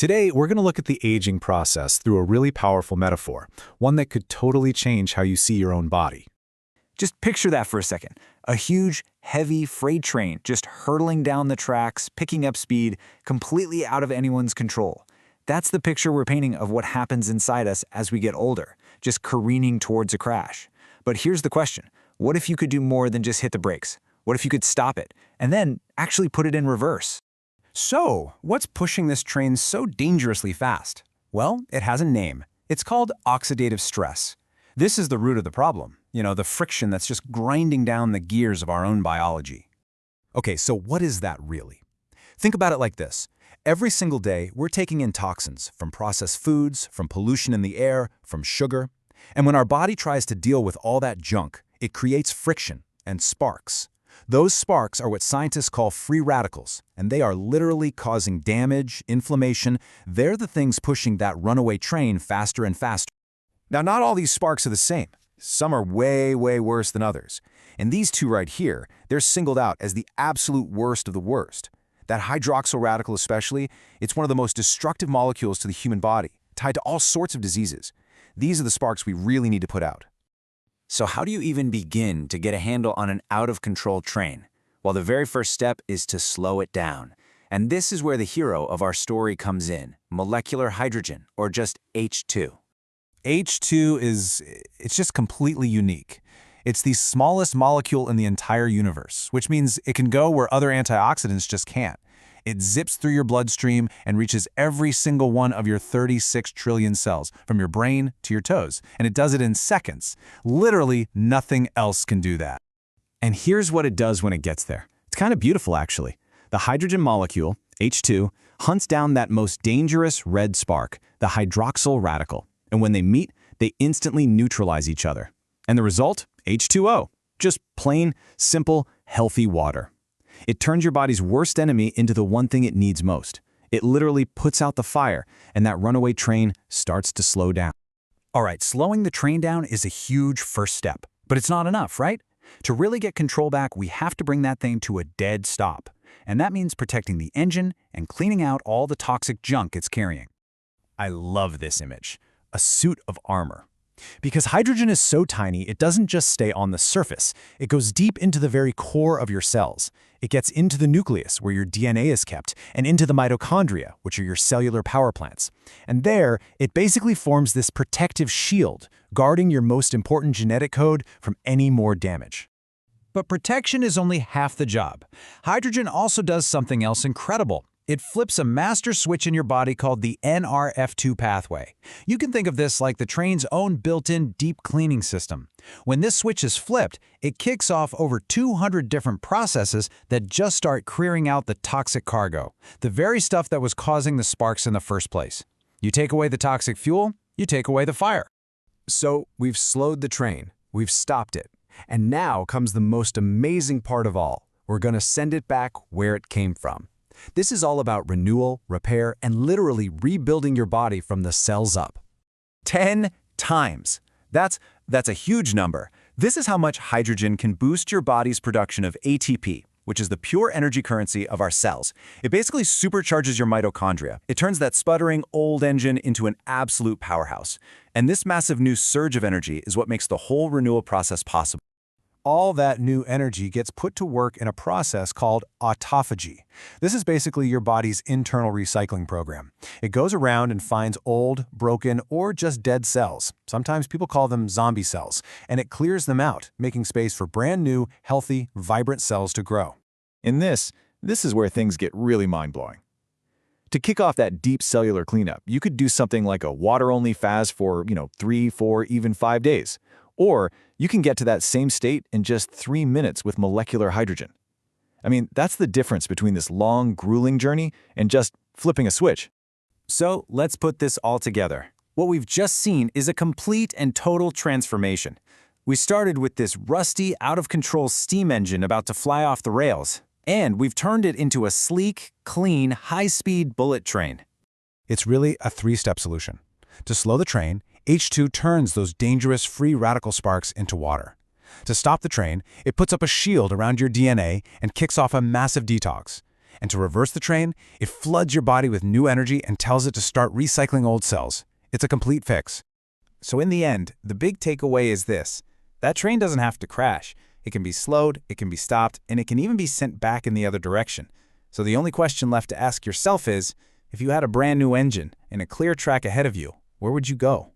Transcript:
Today, we're going to look at the aging process through a really powerful metaphor, one that could totally change how you see your own body. Just picture that for a second. A huge, heavy freight train just hurtling down the tracks, picking up speed, completely out of anyone's control. That's the picture we're painting of what happens inside us as we get older, just careening towards a crash. But here's the question. What if you could do more than just hit the brakes? What if you could stop it, and then actually put it in reverse? So, what's pushing this train so dangerously fast? Well, it has a name. It's called oxidative stress. This is the root of the problem, the friction that's just grinding down the gears of our own biology. Okay, so what is that really? Think about it like this. Every single day, we're taking in toxins from processed foods, from pollution in the air, from sugar. And when our body tries to deal with all that junk, it creates friction and sparks. Those sparks are what scientists call free radicals, and they are literally causing damage, inflammation. They're the things pushing that runaway train faster and faster. Now, not all these sparks are the same. Some are way, way worse than others. And these two right here, they're singled out as the absolute worst of the worst. That hydroxyl radical especially, it's one of the most destructive molecules to the human body, tied to all sorts of diseases. These are the sparks we really need to put out. So how do you even begin to get a handle on an out-of-control train? Well, the very first step is to slow it down. And this is where the hero of our story comes in, molecular hydrogen, or just H2. H2 it's just completely unique. It's the smallest molecule in the entire universe, which means it can go where other antioxidants just can't. It zips through your bloodstream and reaches every single one of your 36 trillion cells, from your brain to your toes, and it does it in seconds. Literally, nothing else can do that. And here's what it does when it gets there. It's kind of beautiful, actually. The hydrogen molecule, H2, hunts down that most dangerous red spark, the hydroxyl radical. And when they meet, they instantly neutralize each other. And the result? H2O. Just plain, simple, healthy water. It turns your body's worst enemy into the one thing it needs most. It literally puts out the fire, and that runaway train starts to slow down. All right, slowing the train down is a huge first step. But it's not enough, right? To really get control back, we have to bring that thing to a dead stop. And that means protecting the engine and cleaning out all the toxic junk it's carrying. I love this image. A suit of armor. Because hydrogen is so tiny, it doesn't just stay on the surface. It goes deep into the very core of your cells. It gets into the nucleus, where your DNA is kept, and into the mitochondria, which are your cellular power plants. And there, it basically forms this protective shield, guarding your most important genetic code from any more damage. But protection is only half the job. Hydrogen also does something else incredible. It flips a master switch in your body called the NRF2 pathway. You can think of this like the train's own built-in deep cleaning system. When this switch is flipped, it kicks off over 200 different processes that just start clearing out the toxic cargo, the very stuff that was causing the sparks in the first place. You take away the toxic fuel, you take away the fire. So we've slowed the train, we've stopped it, and now comes the most amazing part of all. We're going to send it back where it came from. This is all about renewal, repair, and literally rebuilding your body from the cells up. 10 times. That's a huge number. This is how much hydrogen can boost your body's production of ATP, which is the pure energy currency of our cells. It basically supercharges your mitochondria. It turns that sputtering old engine into an absolute powerhouse. And this massive new surge of energy is what makes the whole renewal process possible. All that new energy gets put to work in a process called autophagy. This is basically your body's internal recycling program. It goes around and finds old, broken, or just dead cells. Sometimes people call them zombie cells, and it clears them out, making space for brand new, healthy, vibrant cells to grow. In this is where things get really mind-blowing. To kick off that deep cellular cleanup, you could do something like a water-only fast for, 3, 4, even 5 days. Or you can get to that same state in just 3 minutes with molecular hydrogen. I mean, that's the difference between this long, grueling journey and just flipping a switch. So let's put this all together. What we've just seen is a complete and total transformation. We started with this rusty, out-of-control steam engine about to fly off the rails, and we've turned it into a sleek, clean, high-speed bullet train. It's really a three-step solution. To slow the train, H2 turns those dangerous free radical sparks into water. To stop the train, it puts up a shield around your DNA and kicks off a massive detox. And to reverse the train, it floods your body with new energy and tells it to start recycling old cells. It's a complete fix. So in the end, the big takeaway is this. That train doesn't have to crash. It can be slowed, it can be stopped, and it can even be sent back in the other direction. So the only question left to ask yourself is, if you had a brand new engine and a clear track ahead of you, where would you go?